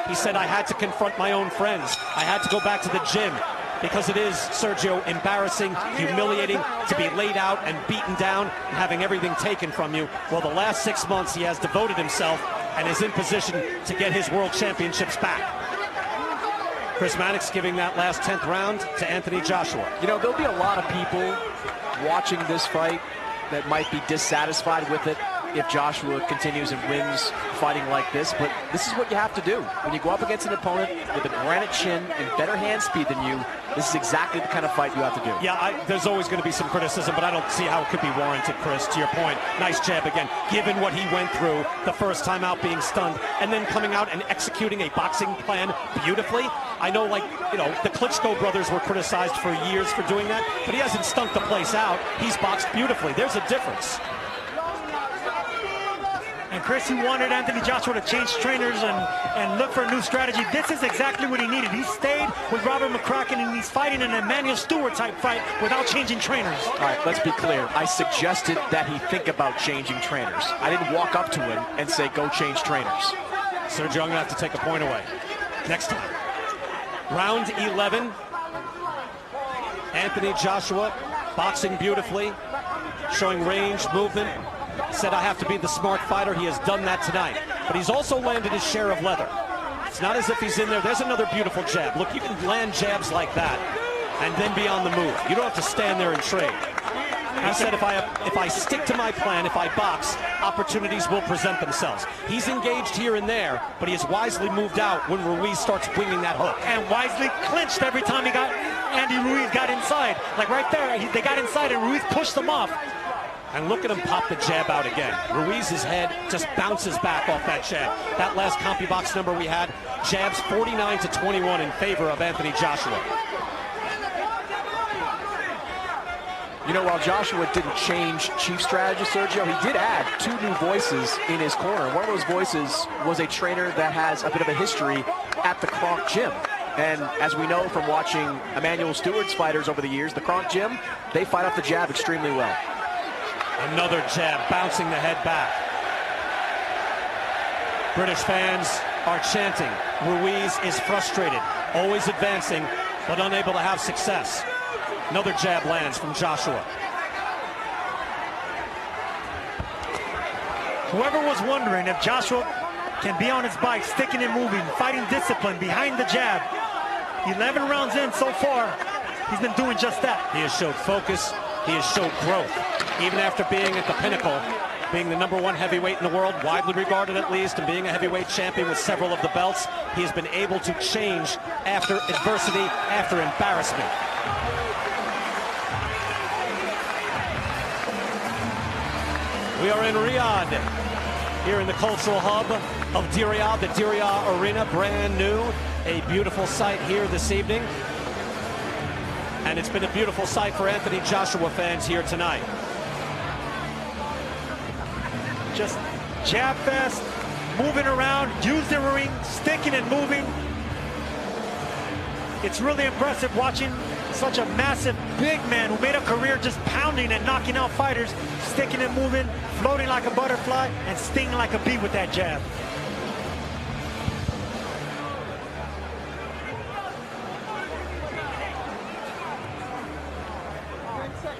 He said, I had to confront my own friends. I had to go back to the gym because it is, Sergio, embarrassing, humiliating to be laid out and beaten down and having everything taken from you. Well, the last 6 months he has devoted himself and is in position to get his world championships back. Chris Mannix giving that last 10th round to Anthony Joshua. You know, there'll be a lot of people watching this fight that might be dissatisfied with it if Joshua continues and wins fighting like this, but this is what you have to do. When you go up against an opponent with a granite chin and better hand speed than you, this is exactly the kind of fight you have to do. Yeah, there's always going to be some criticism, but I don't see how it could be warranted, Chris. To your point, nice jab again, given what he went through the first time out being stunned, and then coming out and executing a boxing plan beautifully. I know, like, you know, the Klitschko brothers were criticized for years for doing that, but he hasn't stunk the place out. He's boxed beautifully. There's a difference. And Chris, he wanted Anthony Joshua to change trainers and look for a new strategy. This is exactly what he needed. He stayed with Robert McCracken, and he's fighting an Emmanuel Stewart type fight without changing trainers. All right, let's be clear. I suggested that he think about changing trainers. I didn't walk up to him and say, go change trainers. Sergio, I'm going to have to take a point away next time. Round 11. Anthony Joshua boxing beautifully, showing range, movement. Said, I have to be the smart fighter. He has done that tonight. But he's also landed his share of leather. It's not as if he's in there. There's another beautiful jab. Look, you can land jabs like that and then be on the move. You don't have to stand there and trade. He said, if I stick to my plan, if I box, opportunities will present themselves. He's engaged here and there, but he has wisely moved out when Ruiz starts winging that hook. And wisely clinched every time Andy Ruiz got inside. Like right there, they got inside and Ruiz pushed them off. And look at him pop the jab out again. Ruiz's head just bounces back off that jab. That last CompuBox number we had, jabs 49-21 in favor of Anthony Joshua. You know, while Joshua didn't change chief strategy, Sergio, he did add 2 new voices in his corner. One of those voices was a trainer that has a bit of a history at the Kronk Gym. And as we know from watching Emmanuel Stewart's fighters over the years, the Kronk Gym, they fight off the jab extremely well. Another jab, bouncing the head back. British fans are chanting. Ruiz is frustrated, always advancing, but unable to have success. Another jab lands from Joshua. Whoever was wondering if Joshua can be on his bike, sticking and moving, fighting discipline behind the jab. 11 rounds in so far, he's been doing just that. He has showed focus. He has showed growth. Even after being at the pinnacle, being the #1 heavyweight in the world, widely regarded at least, and being a heavyweight champion with several of the belts, he has been able to change after adversity, after embarrassment. We are in Riyadh, here in the cultural hub of Diriyah, the Diriyah Arena, brand new. A beautiful sight here this evening. And it's been a beautiful sight for Anthony Joshua fans here tonight. Just jab fest, moving around, use the ring, sticking and moving. It's really impressive watching such a massive, big man who made a career just pounding and knocking out fighters, sticking and moving, floating like a butterfly, and stinging like a bee with that jab.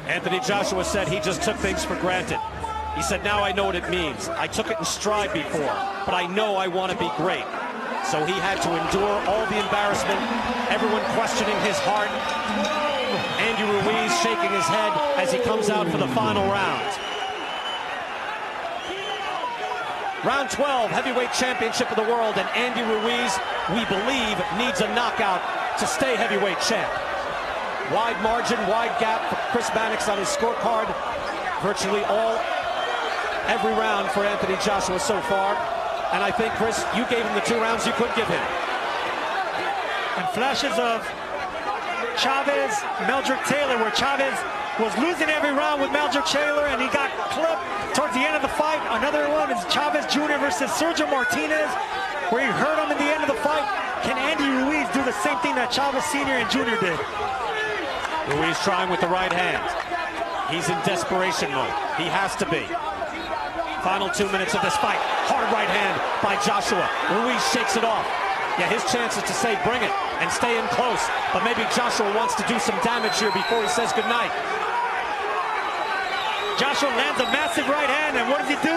Anthony Joshua said he just took things for granted. He said, now I know what it means. I took it in stride before, but I know I want to be great. So he had to endure all the embarrassment, everyone questioning his heart. Andy Ruiz shaking his head as he comes out for the final round. Round 12, heavyweight championship of the world, and Andy Ruiz, we believe, needs a knockout to stay heavyweight champ. Wide margin, wide gap for Chris Mannix on his scorecard. Virtually every round for Anthony Joshua so far. And I think, Chris, you gave him the 2 rounds you could give him. And flashes of Chavez, Meldrick Taylor, where Chavez was losing every round with Meldrick Taylor, and he got clipped towards the end of the fight. Another one is Chavez Jr. versus Sergio Martinez, where he hurt him in the end of the fight. Can Andy Ruiz do the same thing that Chavez Sr. and Jr. did? Ruiz trying with the right hand. He's in desperation mode. He has to be. Final 2 minutes of this fight. Hard right hand by Joshua. Ruiz shakes it off. Yeah, his chance is to say bring it and stay in close. But maybe Joshua wants to do some damage here before he says goodnight. Joshua lands a massive right hand, and what does he do?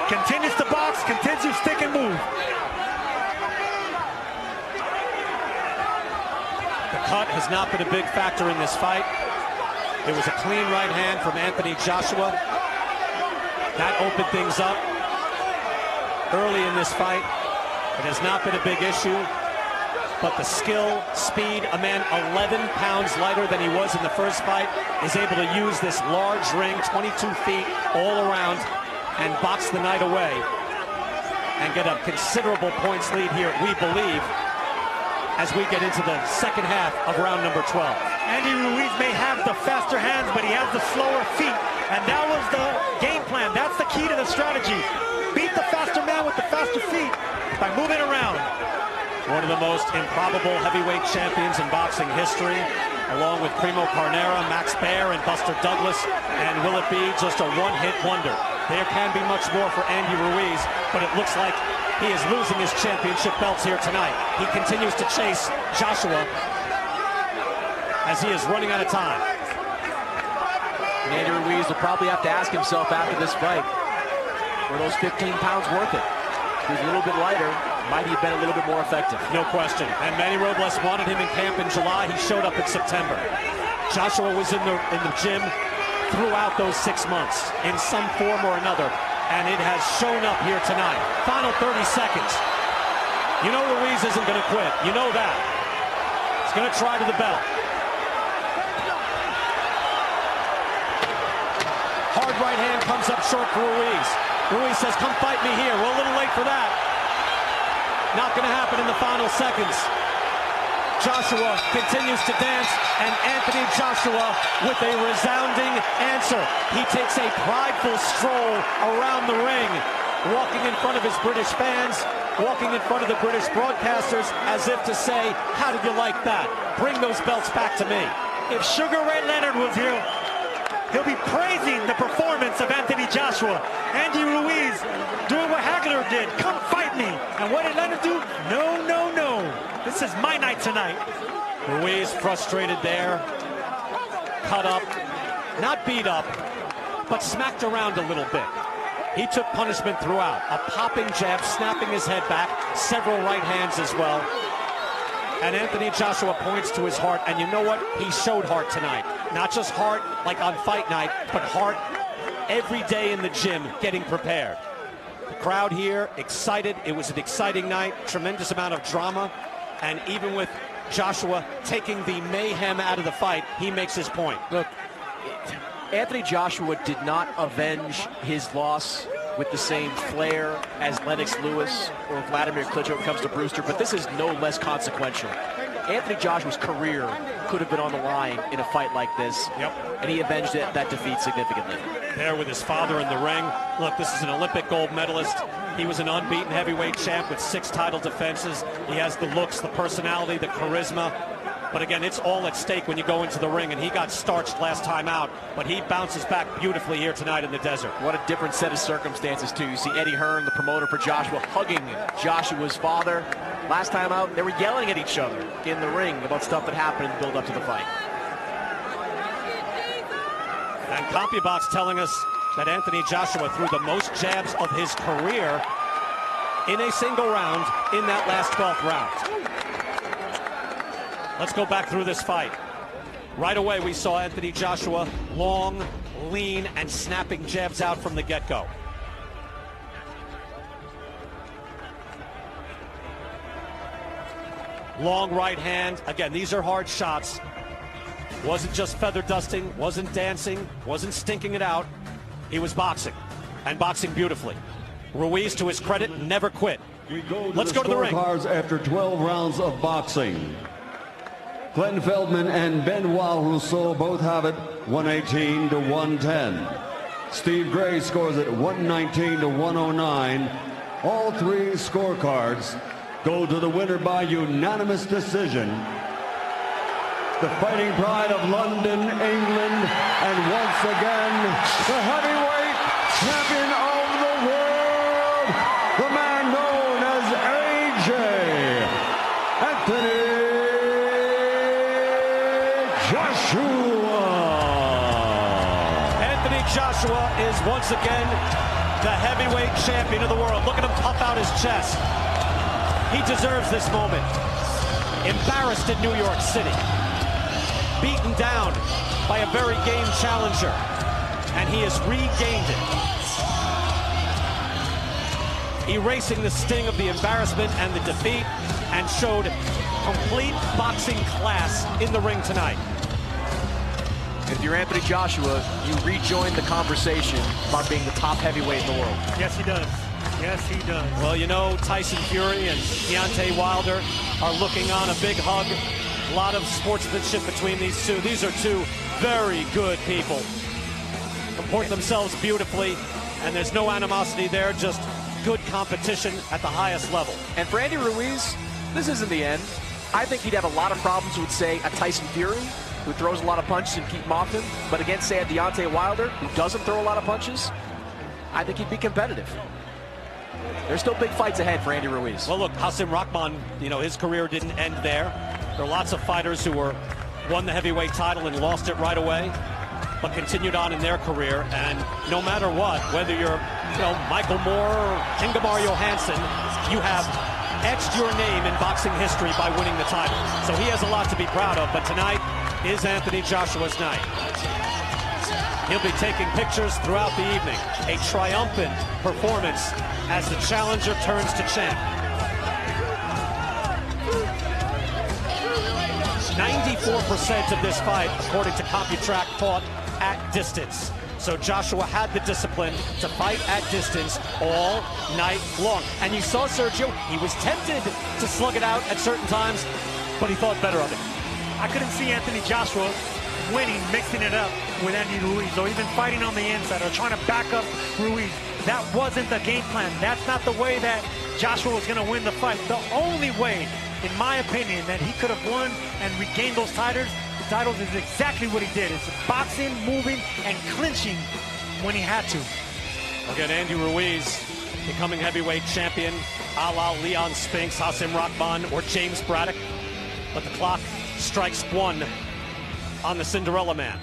Continues to box, continues to stick and move. The cut has not been a big factor in this fight. It was a clean right hand from Anthony Joshua. That opened things up early in this fight. It has not been a big issue, but the skill, speed, a man 11 pounds lighter than he was in the first fight, is able to use this large ring, 22 feet all around, and box the night away and get a considerable points lead here, we believe, as we get into the second half of round number 12. Andy Ruiz may have the faster hands, but he has the slower feet, and that was the game plan. That's the key to the strategy. Beat the faster man with the faster feet by moving around. One of the most improbable heavyweight champions in boxing history, along with Primo Carnera, Max Baer, and Buster Douglas. And will it be just a one-hit wonder? There can be much more for Andy Ruiz, but it looks like he is losing his championship belts here tonight. He continues to chase Joshua as he is running out of time. And Andy Ruiz will probably have to ask himself after this fight, were those 15 pounds worth it? He was a little bit lighter. Might he have been a little bit more effective? No question. And Manny Robles wanted him in camp in July. He showed up in September. Joshua was in the gym throughout those 6 months in some form or another, and it has shown up here tonight. Final 30 seconds. You know Ruiz isn't going to quit. You know that. He's going to try to the belt. Hard right hand comes up short for Ruiz. Ruiz says, come fight me here. We're a little late for that. Not going to happen in the final seconds. Joshua continues to dance, and Anthony Joshua with a resounding answer. He takes a prideful stroll around the ring, walking in front of his British fans, walking in front of the British broadcasters, as if to say, how did you like that? Bring those belts back to me. If Sugar Ray Leonard was here, he'll be praising the performance of Anthony Joshua. Andy Ruiz doing what Hagler did. Come fight me. And what did Leonard do? No, no, no. This is my night tonight. Ruiz frustrated there. Cut up. Not beat up, but smacked around a little bit. He took punishment throughout. A popping jab, snapping his head back. Several right hands as well. And Anthony Joshua points to his heart, and you know what? He showed heart tonight. Not just heart like on fight night, but heart every day in the gym getting prepared. The crowd here excited. It was an exciting night, tremendous amount of drama, and even with Joshua taking the mayhem out of the fight, he makes his point. Look, Anthony Joshua did not avenge his loss with the same flair as Lennox Lewis or Vladimir Klitschko when it comes to Brewster, but this is no less consequential. Anthony Joshua's career could have been on the line in a fight like this, and he avenged that defeat significantly. There with his father in the ring. Look, this is an Olympic gold medalist. He was an unbeaten heavyweight champ with 6 title defenses. He has the looks, the personality, the charisma. But again, it's all at stake when you go into the ring, and he got starched last time out, but he bounces back beautifully here tonight in the desert. What a different set of circumstances, too. You see Eddie Hearn, the promoter for Joshua, hugging Joshua's father. Last time out, they were yelling at each other in the ring about stuff that happened in the build-up to the fight. And CompuBox telling us that Anthony Joshua threw the most jabs of his career in a single round in that last 12th round. Let's go back through this fight. Right away, we saw Anthony Joshua long, lean, and snapping jabs out from the get-go. Long right hand. Again, these are hard shots. Wasn't just feather dusting, wasn't dancing, wasn't stinking it out. He was boxing, and boxing beautifully. Ruiz, to his credit, never quit. Let's go to the ring. After 12 rounds of boxing. Glenn Feldman and Benoit Rousseau both have it 118 to 110. Steve Gray scores it 119 to 109. All 3 scorecards go to the winner by unanimous decision. The fighting pride of London, England, and once again, the heavyweight champion of the world, the man known as AJ Joshua. Anthony Joshua is once again the heavyweight champion of the world. Look at him puff out his chest. He deserves this moment. Embarrassed in New York City. Beaten down by a very game challenger. And he has regained it. Erasing the sting of the embarrassment and the defeat, and showed complete boxing class in the ring tonight. If you're Anthony Joshua, you rejoin the conversation about being the top heavyweight in the world. Yes, he does. Yes, he does. Well, you know, Tyson Fury and Deontay Wilder are looking on a big hug. A lot of sportsmanship between these two. These are two very good people. Comport themselves beautifully, and there's no animosity there, just good competition at the highest level. And for Andy Ruiz, this isn't the end. I think he'd have a lot of problems with, say, a Tyson Fury, who throws a lot of punches and keep him off him. But against, say, a Deontay Wilder, who doesn't throw a lot of punches, I think he'd be competitive. There's still big fights ahead for Andy Ruiz. Well, look, Hasim Rahman, you know, his career didn't end there. There are lots of fighters who won the heavyweight title and lost it right away, but continued on in their career. And no matter what, whether you're, you know, Michael Moore or Ingemar Johansson, you have etched your name in boxing history by winning the title. So he has a lot to be proud of, but tonight is Anthony Joshua's night. He'll be taking pictures throughout the evening. A triumphant performance as the challenger turns to champ. 94% of this fight, according to CompuTrack, fought at distance. So Joshua had the discipline to fight at distance all night long. And you saw Sergio, he was tempted to slug it out at certain times, but he thought better of it. I couldn't see Anthony Joshua winning, mixing it up with Andy Ruiz, or even fighting on the inside, or trying to back up Ruiz. That wasn't the game plan. That's not the way that Joshua was going to win the fight. The only way, in my opinion, that he could have won and regained those titles is exactly what he did. It's boxing, moving, and clinching when he had to. Again, Andy Ruiz becoming heavyweight champion, a la Leon Spinks, Hasim Rahman, or James Braddock. But the clock strikes one on the Cinderella Man.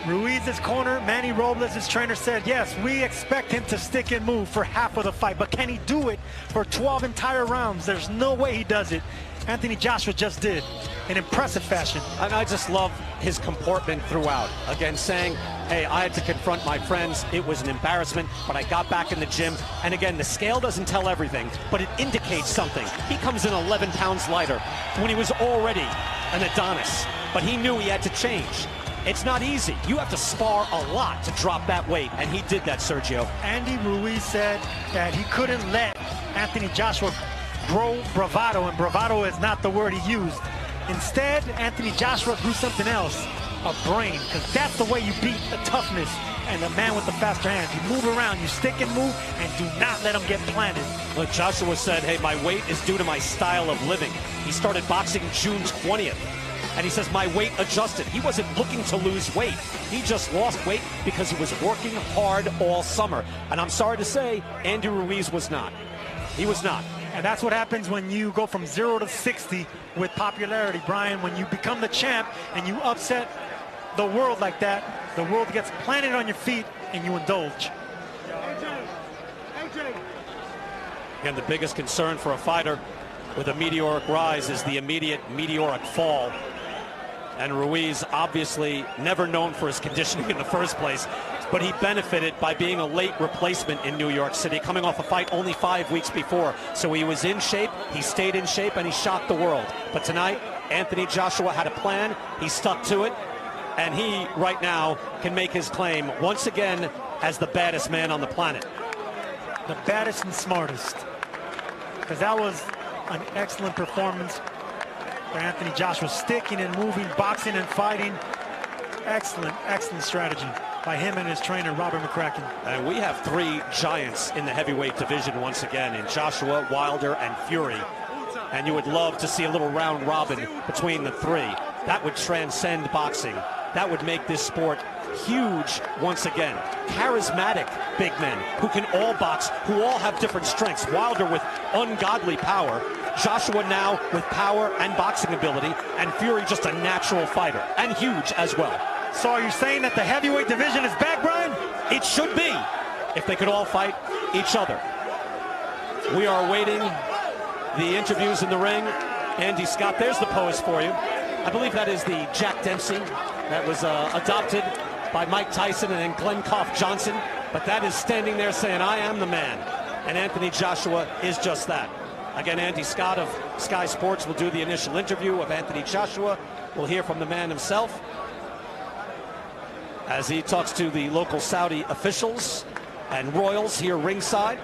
Ruiz's corner, Manny Robles, his trainer, said, yes, we expect him to stick and move for half of the fight, but can he do it for 12 entire rounds? There's no way he does it. Anthony Joshua just did in impressive fashion. And I just love his comportment throughout. Again, saying, hey, I had to confront my friends. It was an embarrassment, but I got back in the gym. And again, the scale doesn't tell everything, but it indicates something. He comes in 11 pounds lighter when he was already an Adonis, but he knew he had to change. It's not easy. You have to spar a lot to drop that weight, and he did that, Sergio. Andy Ruiz said that he couldn't let Anthony Joshua grow bravado, and bravado is not the word he used. Instead, Anthony Joshua grew something else, a brain, because that's the way you beat the toughness and the man with the faster hands. You move around, you stick and move, and do not let him get planted. Look, Joshua said, hey, my weight is due to my style of living. He started boxing June 20th. And he says, my weight adjusted. He wasn't looking to lose weight. He just lost weight because he was working hard all summer. And I'm sorry to say, Andy Ruiz was not. He was not. And that's what happens when you go from 0 to 60 with popularity, Brian. When you become the champ and you upset the world like that, the world gets planted on your feet and you indulge. Again, the biggest concern for a fighter with a meteoric rise is the immediate meteoric fall. And Ruiz, obviously never known for his conditioning in the first place, but he benefited by being a late replacement in New York City, coming off a fight only 5 weeks before. So he was in shape, he stayed in shape, and he shocked the world. But tonight, Anthony Joshua had a plan, he stuck to it, and he, right now, can make his claim once again as the baddest man on the planet. The baddest and smartest. Because that was an excellent performance for Anthony Joshua, sticking and moving, boxing and fighting. Excellent, excellent strategy by him and his trainer, Robert McCracken. And we have three giants in the heavyweight division once again, in Joshua, Wilder, and Fury. And you would love to see a little round robin between the three. That would transcend boxing. That would make this sport huge once again. Charismatic big men who can all box, who all have different strengths. Wilder with ungodly power, Joshua now with power and boxing ability, and Fury just a natural fighter, and huge as well. So are you saying that the heavyweight division is back, Brian? It should be, if they could all fight each other. We are awaiting the interviews in the ring. Andy Scott, there's the pose for you. I believe that is the Jack Dempsey that was adopted by Mike Tyson and then Glenn Koff Johnson. But that is standing there saying, I am the man. And Anthony Joshua is just that. Again, Andy Scott of Sky Sports will do the initial interview of Anthony Joshua. We'll hear from the man himself as he talks to the local Saudi officials and royals here ringside.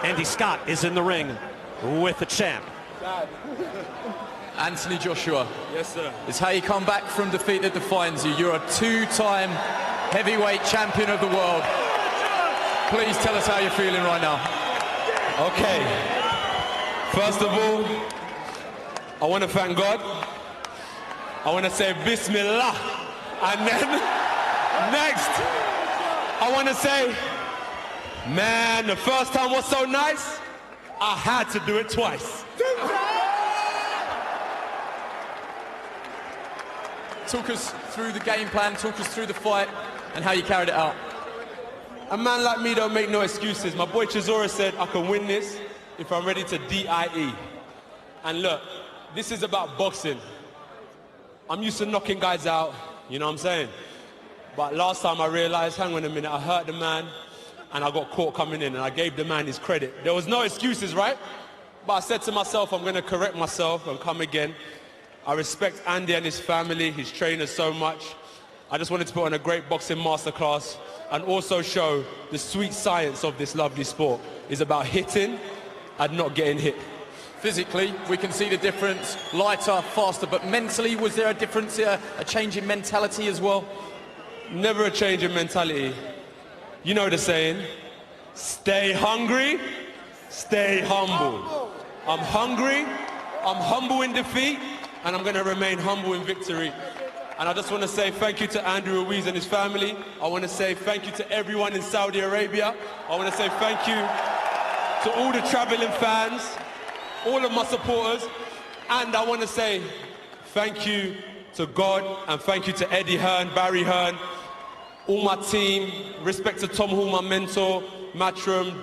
Andy Scott is in the ring with the champ. Anthony Joshua. Yes, sir. It's how you come back from defeat that defines you. You're a two-time heavyweight champion of the world. Please tell us how you're feeling right now. Okay. First of all, I want to thank God. I want to say Bismillah. And then, next, I want to say, man, the first time was so nice, I had to do it twice. Talk us through the game plan, talk us through the fight, and how you carried it out. A man like me don't make no excuses. My boy Chisora said I can win this if I'm ready to DIE. And look, this is about boxing. I'm used to knocking guys out, you know what I'm saying? But last time I realized, hang on a minute, I hurt the man and I got caught coming in and I gave the man his credit. There was no excuses, right? But I said to myself, I'm going to correct myself and come again. I respect Andy and his family, his trainers so much. I just wanted to put on a great boxing masterclass and also show the sweet science of this lovely sport is about hitting and not getting hit. Physically, we can see the difference, lighter, faster, but mentally, was there a difference, a change in mentality as well? Never a change in mentality. You know the saying, stay hungry, stay humble. I'm hungry, I'm humble in defeat, and I'm going to remain humble in victory. And I just want to say thank you to Andy Ruiz and his family. I want to say thank you to everyone in Saudi Arabia. I want to say thank you to all the traveling fans, all of my supporters. And I want to say thank you to God and thank you to Eddie Hearn, Barry Hearn, all my team. Respect to Tom Hall, my mentor, Matchroom,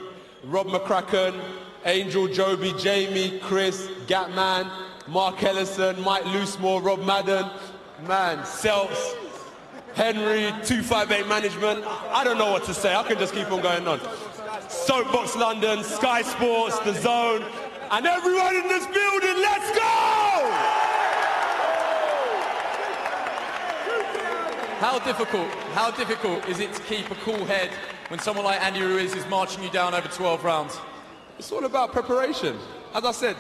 Rob McCracken, Angel, Joby, Jamie, Chris, Gatman, Mark Ellison, Mike Loosemore, Rob Madden, man, Seltz, Henry, 258 Management. I don't know what to say. I can just keep on going on. Soapbox London, Sky Sports, The Zone, and everyone in this building, let's go! How difficult is it to keep a cool head when someone like Andy Ruiz is marching you down over 12 rounds? It's all about preparation. As I said,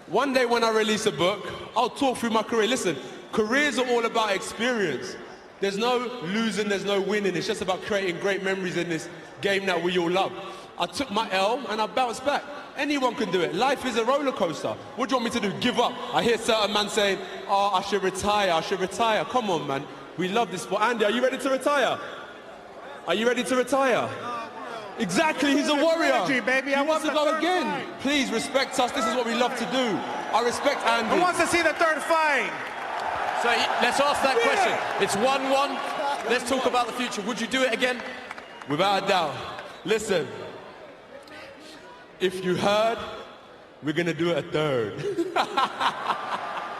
one day when I release a book, I'll talk through my career. Listen, careers are all about experience. There's no losing, there's no winning. It's just about creating great memories in this game that we all love. I took my L and I bounced back. Anyone can do it. Life is a roller coaster. What do you want me to do? Give up? I hear certain man saying, oh, I should retire, I should retire. Come on, man. We love this sport. Andy, are you ready to retire? Are you ready to retire? Exactly, he's a warrior. Energy, baby. He wants to go again. Fight. Please respect us. This is what we love to do. I respect Andy. Who wants to see the third fight? So let's ask that question. It's 1-1. Let's talk about the future. Would you do it again? Without a doubt. Listen, if you heard, we're going to do it a third.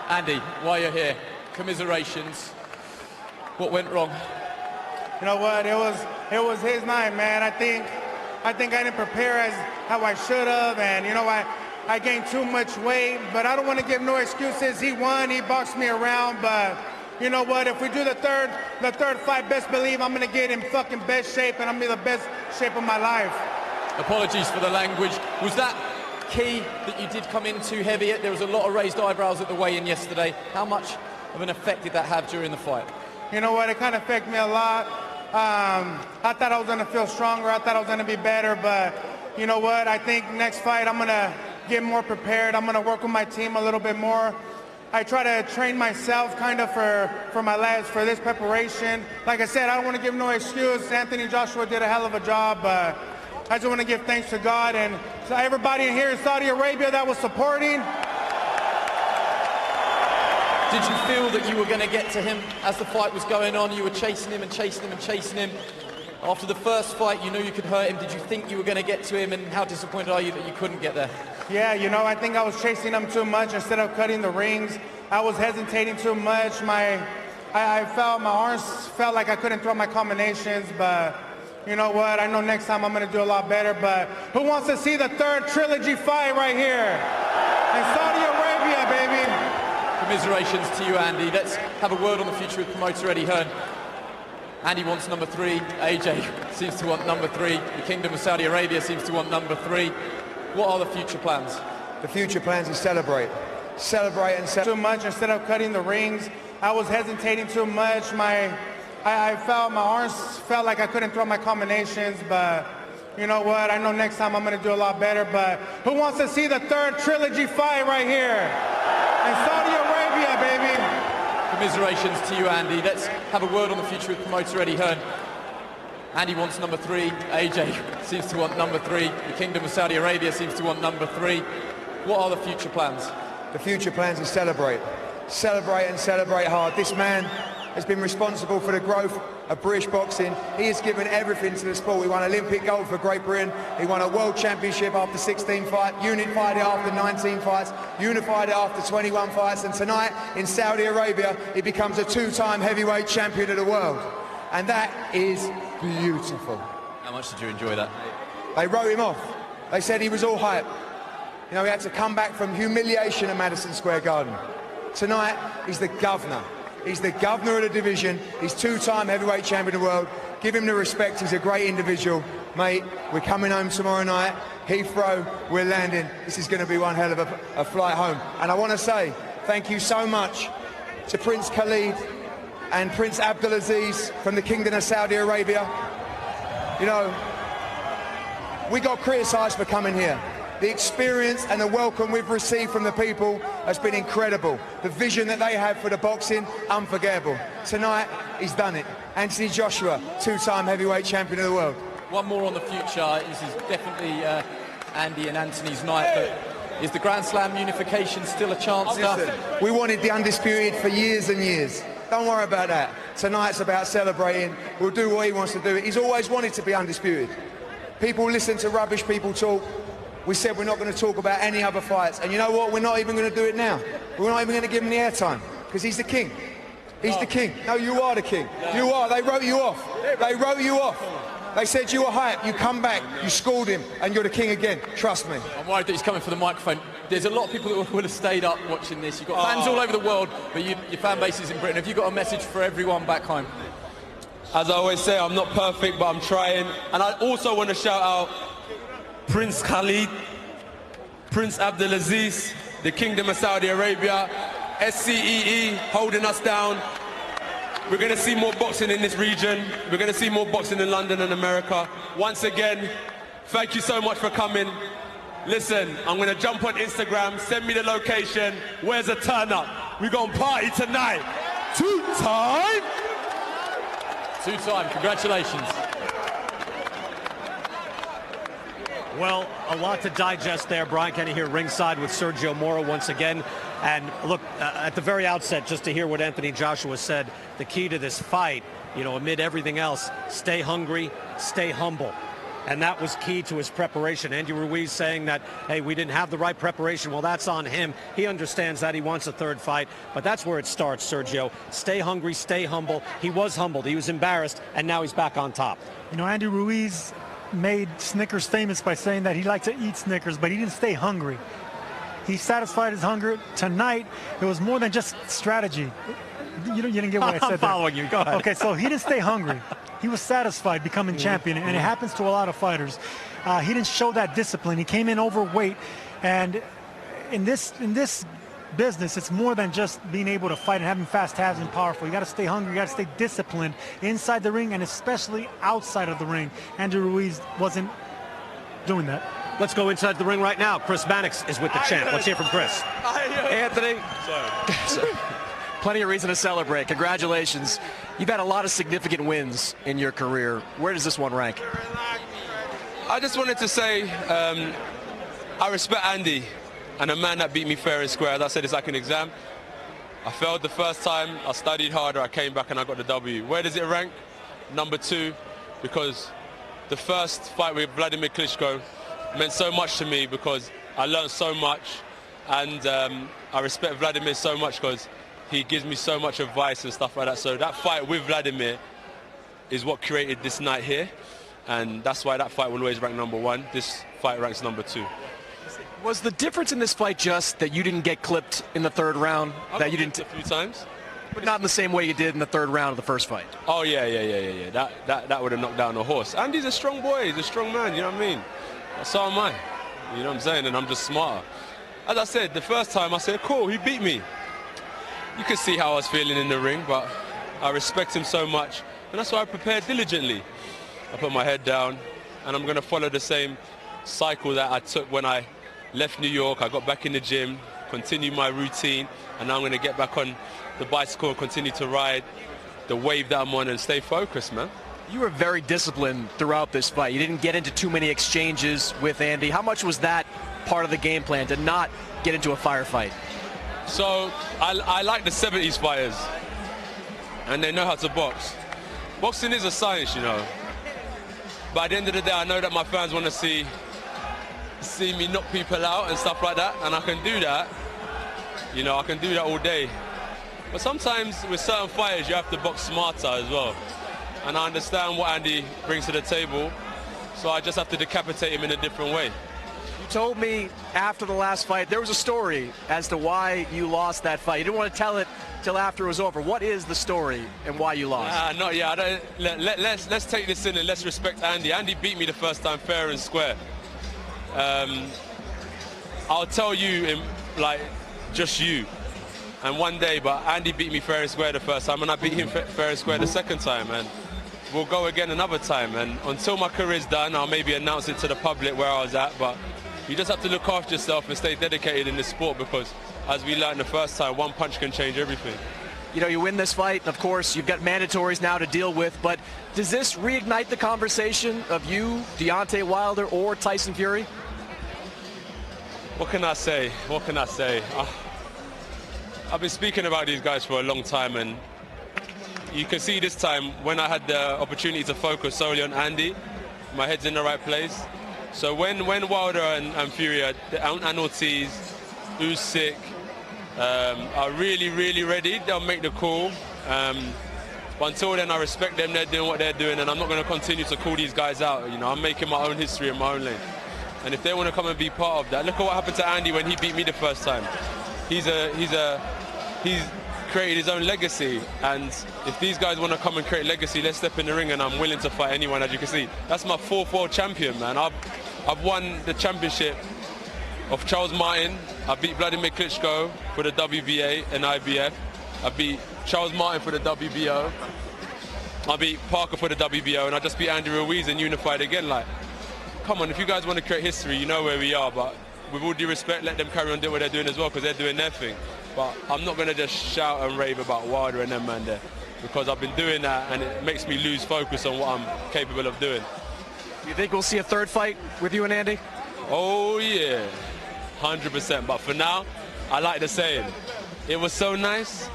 Andy, while you're here, commiserations. What went wrong? You know what? It was his night, man. I think I didn't prepare as how I should have, and you know I gained too much weight. But I don't want to give no excuses. He won. He boxed me around. But you know what? If we do the third fight, best believe I'm gonna get in fucking best shape, and I'm in the best shape of my life. Apologies for the language. Was that key that you did come in too heavy? There was a lot of raised eyebrows at the weigh-in yesterday. How much of an effect did that have during the fight? You know what? It kind of affected me a lot. I thought I was going to feel stronger. I thought I was going to be better. But you know what? I think next fight I'm going to get more prepared. I'm going to work with my team a little bit more. I try to train myself kind of for this preparation. Like I said, I don't want to give no excuse. Anthony Joshua did a hell of a job. But I just want to give thanks to God and to everybody in here in Saudi Arabia that was supporting. Did you feel that you were going to get to him as the fight was going on? You were chasing him and chasing him and chasing him. After the first fight, you knew you could hurt him. Did you think you were going to get to him, and how disappointed are you that you couldn't get there? Yeah, you know, I think I was chasing him too much instead of cutting the rings. I was hesitating too much. I felt my arms felt like I couldn't throw my combinations, but you know what? I know next time I'm going to do a lot better. But who wants to see the third trilogy fight right here in Saudi Arabia, baby? Commiserations to you, Andy. Let's have a word on the future with promoter Eddie Hearn. Andy wants number 3. AJ seems to want number 3. The Kingdom of Saudi Arabia seems to want number 3. What are the future plans? The future plans is celebrate. Celebrate and celebrate. Too much instead of cutting the rings. I was hesitating too much. I felt my arms felt like I couldn't throw my combinations, but you know what? I know next time I'm going to do a lot better. But who wants to see the third trilogy fight right here in Saudi Arabia, baby? Commiserations to you, Andy. Let's have a word on the future with promoter Eddie Hearn. Andy wants number 3. AJ seems to want number 3. The Kingdom of Saudi Arabia seems to want number 3. What are the future plans? The future plans is celebrate. Celebrate and celebrate hard. This man has been responsible for the growth of British boxing. He has given everything to the sport. He won Olympic gold for Great Britain. He won a world championship after 16 fights, unified it after 19 fights, unified it after 21 fights, and tonight in Saudi Arabia, he becomes a 2-time heavyweight champion of the world. And that is beautiful. How much did you enjoy that? They wrote him off. They said he was all hype. You know, he had to come back from humiliation at Madison Square Garden. Tonight, he's the governor. He's the governor of the division. He's 2-time heavyweight champion of the world. Give him the respect. He's a great individual. Mate, we're coming home tomorrow night. Heathrow, we're landing. This is going to be one hell of a flight home. And I want to say thank you so much to Prince Khalid and Prince Abdulaziz from the Kingdom of Saudi Arabia. You know, we got criticised for coming here. The experience and the welcome we've received from the people has been incredible. The vision that they have for the boxing, unforgettable. Tonight, he's done it. Anthony Joshua, 2-time heavyweight champion of the world. One more on the future. This is definitely Andy and Anthony's night, but is the Grand Slam unification still a chance? Listen, we wanted the undisputed for years and years. Don't worry about that. Tonight's about celebrating. We'll do what he wants to do. He's always wanted to be undisputed. People listen to rubbish people talk. We said we're not going to talk about any other fights. And you know what? We're not even going to do it now. We're not even going to give him the airtime because he's the king. He's the king. No, you are the king. You are. They wrote you off. They wrote you off. They said you were hype. You come back. You schooled him. And you're the king again. Trust me. I'm worried that he's coming for the microphone. There's a lot of people that would have stayed up watching this. You've got fans all over the world, but your fan base is in Britain. Have you got a message for everyone back home? As I always say, I'm not perfect, but I'm trying. And I also want to shout out Prince Khalid, Prince Abdulaziz, the Kingdom of Saudi Arabia, SCEE holding us down. We're going to see more boxing in this region. We're going to see more boxing in London and America. Once again, thank you so much for coming. Listen, I'm going to jump on Instagram, send me the location. Where's the turn up? We're going to party tonight. 2-time. 2-time, congratulations. Well, a lot to digest there. Brian Kenny here ringside with Sergio Mora once again. And look, at the very outset, just to hear what Anthony Joshua said, the key to this fight, you know, amid everything else, stay hungry, stay humble. And that was key to his preparation. Andy Ruiz saying that, hey, we didn't have the right preparation. Well, that's on him. He understands that. He wants a third fight. But that's where it starts, Sergio. Stay hungry, stay humble. He was humbled. He was embarrassed. And now he's back on top. You know, Andy Ruiz made Snickers famous by saying that he liked to eat Snickers, but he didn't stay hungry. He satisfied his hunger. Tonight, it was more than just strategy. You didn't get what I said. I'm following you. Go ahead. Okay, so he didn't stay hungry. He was satisfied becoming champion, and it happens to a lot of fighters. He didn't show that discipline. He came in overweight, and in this business, it's more than just being able to fight and having fast halves and powerful. You got to stay hungry. You got to stay disciplined inside the ring and especially outside of the ring. Andy Ruiz wasn't doing that. Let's go inside the ring right now. Chris Mannix is with the champ. Let's hear from Chris. Anthony. Plenty of reason to celebrate. Congratulations. You've had a lot of significant wins in your career. Where does this one rank? I just wanted to say I respect Andy and a man that beat me fair and square. As I said, it's like an exam. I failed the first time, I studied harder, I came back and I got the W. Where does it rank? Number 2, because the first fight with Vladimir Klitschko meant so much to me because I learned so much, and I respect Vladimir so much because he gives me so much advice and stuff like that. So that fight with Vladimir is what created this night here, and that's why that fight will always rank number 1. This fight ranks number 2. Was the difference in this fight just that you didn't get clipped in the 3rd round? That you didn't a few times, but not in the same way you did in the 3rd round of the first fight. Oh yeah. That would have knocked down a horse. Andy's a strong boy. He's a strong man. You know what I mean? So am I. You know what I'm saying? And I'm just smarter. As I said, the first time I said, cool, he beat me. You could see how I was feeling in the ring, but I respect him so much, and that's why I prepared diligently. I put my head down, and I'm going to follow the same cycle that I took when I left New York. I got back in the gym, continued my routine, and now I'm going to get back on the bicycle and continue to ride the wave that I'm on and stay focused, man. You were very disciplined throughout this fight. You didn't get into too many exchanges with Andy. How much was that part of the game plan, to not get into a firefight? So I like the 70s fighters, and they know how to box. Boxing is a science, you know. But at the end of the day, I know that my fans want to see me knock people out and stuff like that, and I can do that. You know, I can do that all day. But sometimes with certain fighters, you have to box smarter as well. And I understand what Andy brings to the table, so I just have to decapitate him in a different way. You told me after the last fight there was a story as to why you lost that fight. You didn't want to tell it till after it was over. What is the story and why you lost? Not yet. Let's take this in and let's respect Andy. Andy beat me the first time fair and square. I'll tell you in like just you and one day, but Andy beat me fair and square the first time, and I beat him fair and square the second time, and we'll go again another time. And until my career's done, I'll maybe announce it to the public where I was at, but you just have to look after yourself and stay dedicated in this sport, because as we learned the first time, one punch can change everything. You know, you win this fight, and of course, you've got mandatories now to deal with, but does this reignite the conversation of you, Deontay Wilder, or Tyson Fury? What can I say? What can I say? I've been speaking about these guys for a long time, and you can see this time when I had the opportunity to focus solely on Andy, my head's in the right place. So when Wilder and Fury and Ortiz, Usyk are really, really ready, they'll make the call. But until then, I respect them. They're doing what they're doing, and I'm not going to continue to call these guys out. You know, I'm making my own history in my own lane. And if they want to come and be part of that, look at what happened to Andy when he beat me the first time. He's created his own legacy, and if these guys want to come and create legacy, let's step in the ring, and I'm willing to fight anyone. As you can see, that's my 4th world champion, man. I've won the championship of Charles Martin. I beat Vladimir Klitschko for the WBA and IBF. I beat Charles Martin for the WBO. I beat Parker for the WBO, and I just beat Andy Ruiz and unified again. Like, come on, if you guys want to create history, you know where we are, but with all due respect, let them carry on doing what they're doing as well, because they're doing their thing. But I'm not going to just shout and rave about Wilder and them man there, because I've been doing that, and it makes me lose focus on what I'm capable of doing. Do you think we'll see a 3rd fight with you and Andy? Oh yeah, 100%. But for now, I like the saying, it was so nice,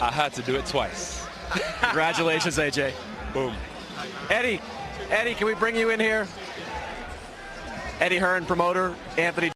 I had to do it twice. Congratulations, AJ. Boom. Eddie, can we bring you in here? Eddie Hearn, promoter, Anthony.